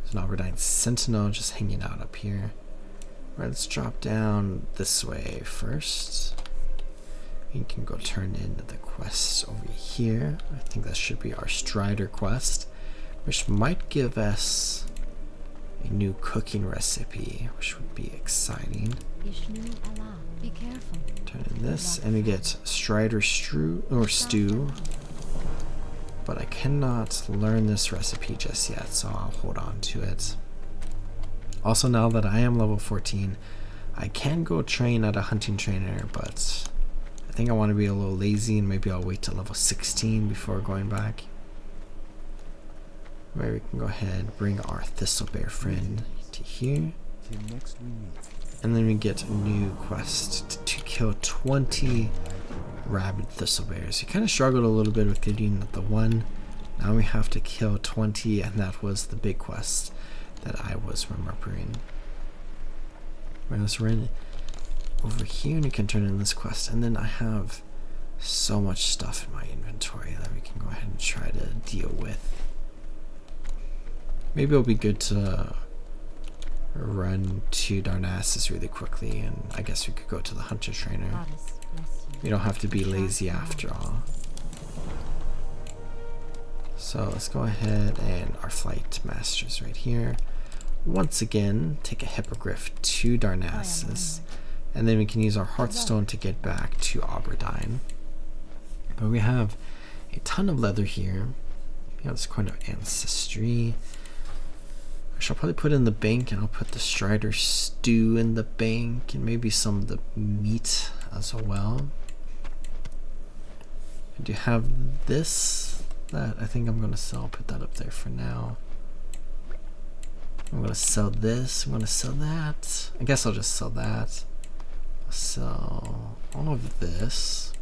There's an Aubergine Sentinel just hanging out up here. Right, let's drop down this way first. You can go turn in the quest over here. I think that should be our Strider quest, which might give us a new cooking recipe, which would be exciting. Be careful. Turn in this, and we get Strider stew, but I cannot learn this recipe just yet, so I'll hold on to it. Also, now that I am level 14, I can go train at a hunting trainer, but I think I want to be a little lazy and maybe I'll wait till level 16 before going back. Where we can go ahead and bring our Thistlebear friend to here. And then we get a new quest to kill 20 rabid Thistlebears. We kind of struggled a little bit with getting the one. Now we have to kill 20, and that was the big quest that I was remembering. Right, let's run over here and we can turn in this quest, and then I have so much stuff in my inventory that we can go ahead and try to deal with. Maybe it'll be good to run to Darnassus really quickly, and I guess we could go to the hunter trainer. Goddess bless you. We don't have to be lazy after all. So let's go ahead, and our flight master's right here. Once again, take a hippogriff to Darnassus, and then we can use our Hearthstone to get back to Aubergine. But we have a ton of leather here. We have this coin of ancestry. I shall probably put in the bank, and I'll put the Strider stew in the bank, and maybe some of the meat as well. I do have this that I think I'm going to sell. I'll put that up there for now. I'm going to sell this. I'm going to sell that. I guess I'll just sell that. I'll sell all of this.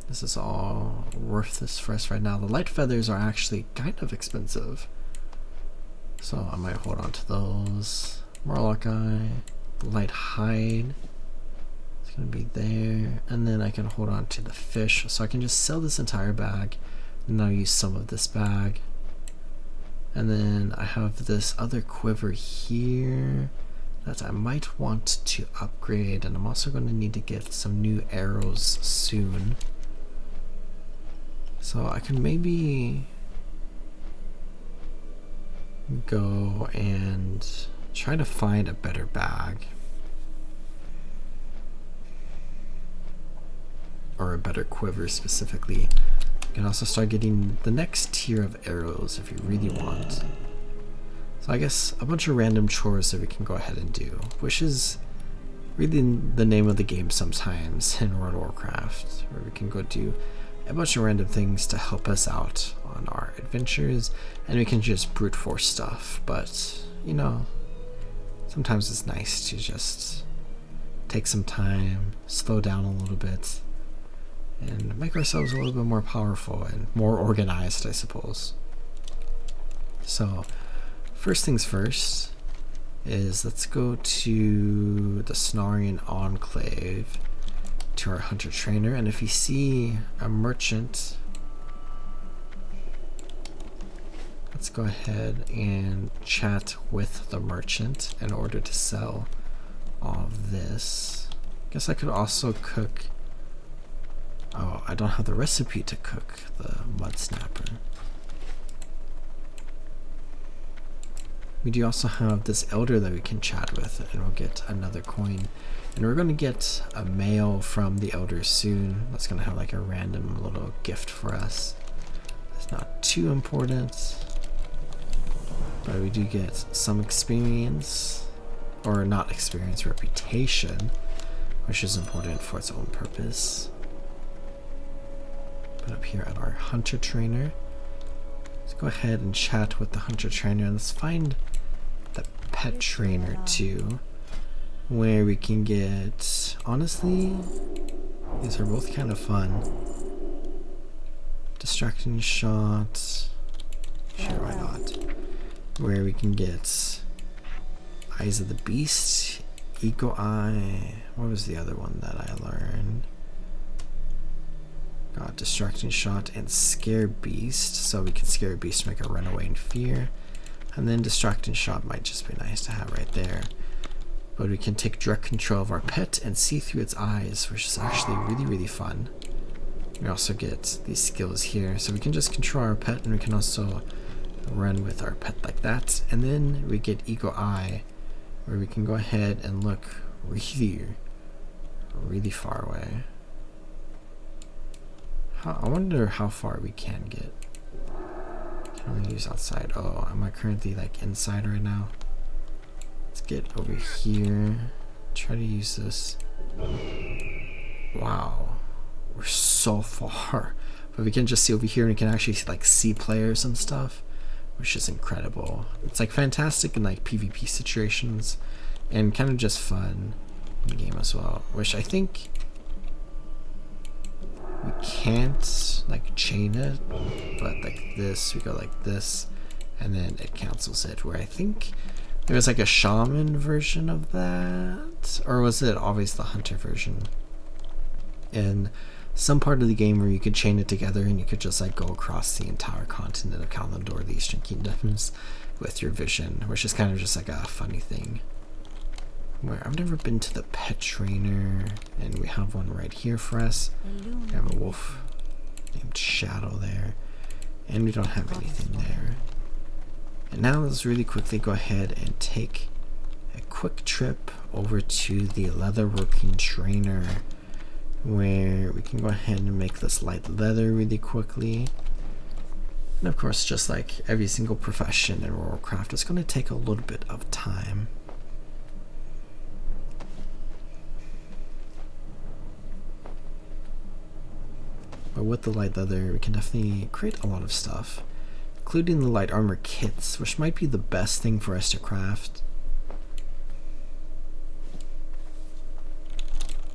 This is all worthless for us right now. The light feathers are actually kind of expensive, so I might hold on to those. Murloc eye, light hide. It's going to be there. And then I can hold on to the fish. So I can just sell this entire bag. And I'll use some of this bag. And then I have this other quiver here that I might want to upgrade. And I'm also going to need to get some new arrows soon. So I can maybe go and try to find a better bag. Or a better quiver specifically. You can also start getting the next tier of arrows if you really want. So I guess a bunch of random chores that we can go ahead and do, which is really the name of the game sometimes in World of Warcraft, where we can go do a bunch of random things to help us out on our adventures, and we can just brute force stuff. But you know, sometimes it's nice to just take some time, slow down a little bit, and make ourselves a little bit more powerful and more organized, I suppose. So first things first is let's go to the Cenarian Enclave, to our hunter trainer, and if you see a merchant, let's go ahead and chat with the merchant in order to sell all of this. Guess I could also cook. Oh, I don't have the recipe to cook the mud snapper. We do also have this elder that we can chat with, and we'll get another coin. And we're going to get a mail from the elder soon. That's going to have like a random little gift for us. It's not too important, but we do get some experience, or not experience, reputation, which is important for its own purpose. But up here at our hunter trainer, let's go ahead and chat with the hunter trainer, and let's find the pet trainer too, where we can get, honestly, these are both kind of fun. Distracting shot, sure, why not? Where we can get Eyes of the Beast, Eagle Eye, what was the other one that I learned? Got Distracting Shot and Scare Beast, so we can scare a beast to make it run away in fear. And then Distracting Shot might just be nice to have right there. But we can take direct control of our pet and see through its eyes, which is actually really, really fun. We also get these skills here, so we can just control our pet, and we can also run with our pet like that. And then we get Eagle Eye, where we can go ahead and look really, really far away. I wonder how far we can get. Can only use outside. Oh, am I currently like inside right now? Let's get over here. Try to use this. Wow, we're so far. But we can just see over here, and we can actually like see players and stuff, which is incredible. It's like fantastic in like PvP situations, and kind of just fun in the game as well. Which I think we can't like chain it, but like this, we go like this, and then it cancels it. Where I think there was like a shaman version of that, or was it always the hunter version? In some part of the game where you could chain it together and you could just like go across the entire continent of Kalimdor, the Eastern Kingdoms, with your vision, which is kind of just like a funny thing. Where I've never been to the pet trainer, and we have one right here for us. We have a wolf named Shadow there, and we don't have anything there. And now let's really quickly go ahead and take a quick trip over to the leatherworking trainer, where we can go ahead and make this light leather really quickly. And of course, just like every single profession in World of Warcraft, it's going to take a little bit of time. But with the light leather, we can definitely create a lot of stuff, including the light armor kits, which might be the best thing for us to craft.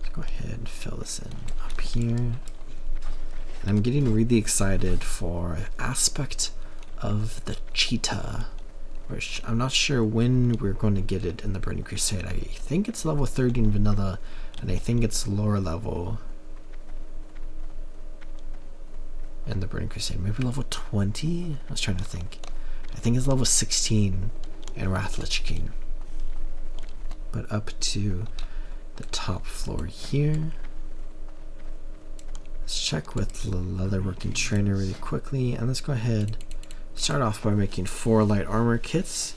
Let's go ahead and fill this in up here. And I'm getting really excited for Aspect of the Cheetah, which I'm not sure when we're going to get it in the Burning Crusade. I think it's level 30 in vanilla, and I think it's lower level in the Burning Crusade. Maybe level 20? I was trying to think. I think it's level 16 in Wrath Lich King. But up to the top floor here. Let's check with the leatherworking trainer really quickly, and let's go ahead, start off by making 4 light armor kits.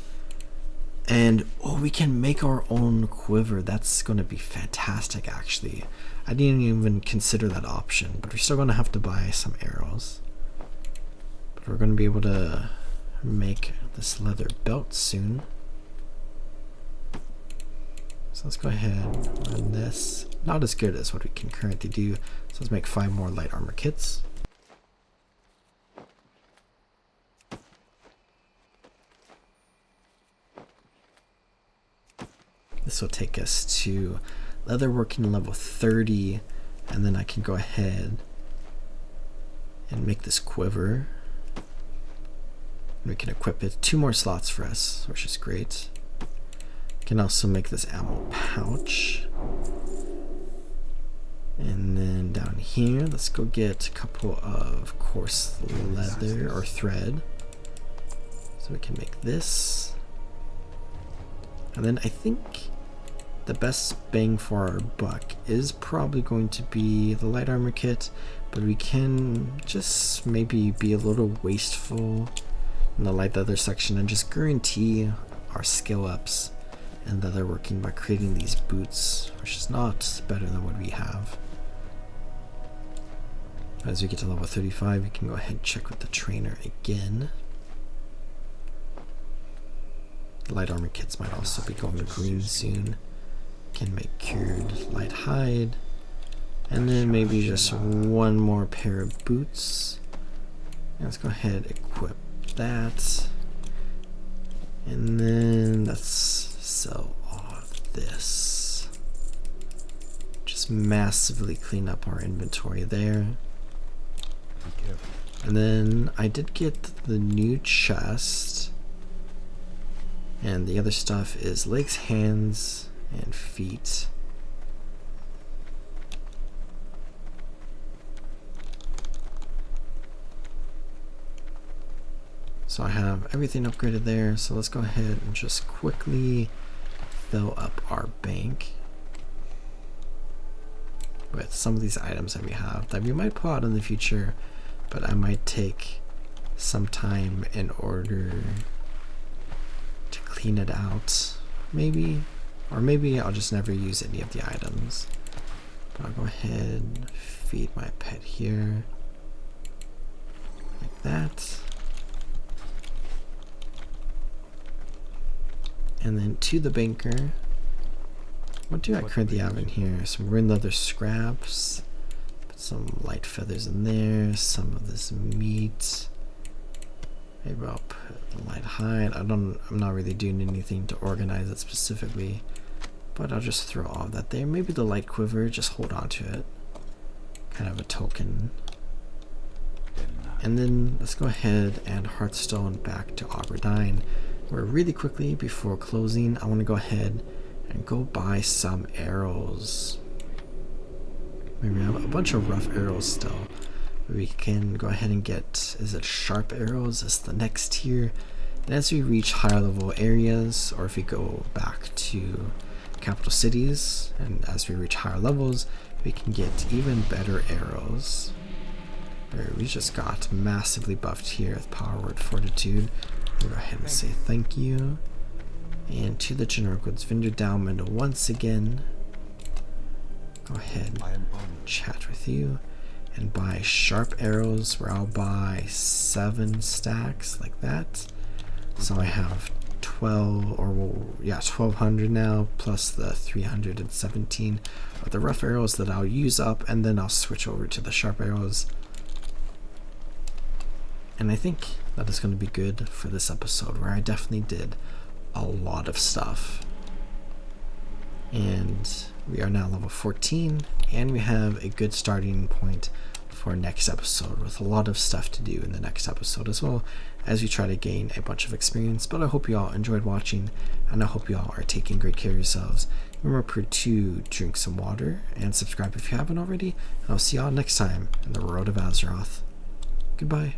And oh, we can make our own quiver. That's going to be fantastic, actually. I didn't even consider that option, but we're still going to have to buy some arrows. But we're going to be able to make this leather belt soon. So let's go ahead and run this. Not as good as what we can currently do. So let's make 5 more light armor kits. This will take us to leatherworking level 30, and then I can go ahead and make this quiver. And we can equip it. 2 more slots for us, which is great. Can also make this ammo pouch. And then down here, let's go get a couple of coarse leather or thread. So we can make this. And then I think the best bang for our buck is probably going to be the light armor kit, but we can just maybe be a little wasteful in the light leather section and just guarantee our skill ups and leather working by creating these boots, which is not better than what we have. As we get to level 35, we can go ahead and check with the trainer again. The light armor kits might also be going green soon. Can make cured light hide. And then maybe just 1 more pair of boots. Let's go ahead and equip that. And then let's sell all of this. Just massively clean up our inventory there. And then I did get the new chest. And the other stuff is legs, hands, and feet. So I have everything upgraded there. So let's go ahead and just quickly fill up our bank with some of these items that we have that we might pull out in the future, but I might take some time in order to clean it out, maybe, or maybe I'll just never use any of the items. But I'll go ahead and feed my pet here like that. And then to the banker, what do I currently have in here? Some red leather scraps, put some light feathers in there, some of this meat. Maybe I'll put the light hide. I'm not really doing anything to organize it specifically, but I'll just throw all of that there. Maybe the light quiver, just hold on to it. Kind of a token. And then let's go ahead and Hearthstone back to Aberdeen, where really quickly before closing, I want to go ahead and go buy some arrows. Maybe we have a bunch of rough arrows still. We can go ahead and get, is it sharp arrows? Is the next tier. And as we reach higher level areas, or if we go back to capital cities, and as we reach higher levels, we can get even better arrows. We just got massively buffed here with power word fortitude. We'll go ahead and say thank you. And to the general goods vendor Dowman once again. Go ahead and chat with you and buy sharp arrows, where I'll buy 7 stacks like that. So I have 1200 now, plus the 317 of the rough arrows that I'll use up, and then I'll switch over to the sharp arrows. And I think that is going to be good for this episode, where I definitely did a lot of stuff. And we are now level 14, and we have a good starting point for next episode, with a lot of stuff to do in the next episode, as well as we try to gain a bunch of experience. But I hope you all enjoyed watching, and I hope you all are taking great care of yourselves. Remember to drink some water and subscribe if you haven't already, and I'll see y'all next time in the Road of Azeroth. Goodbye.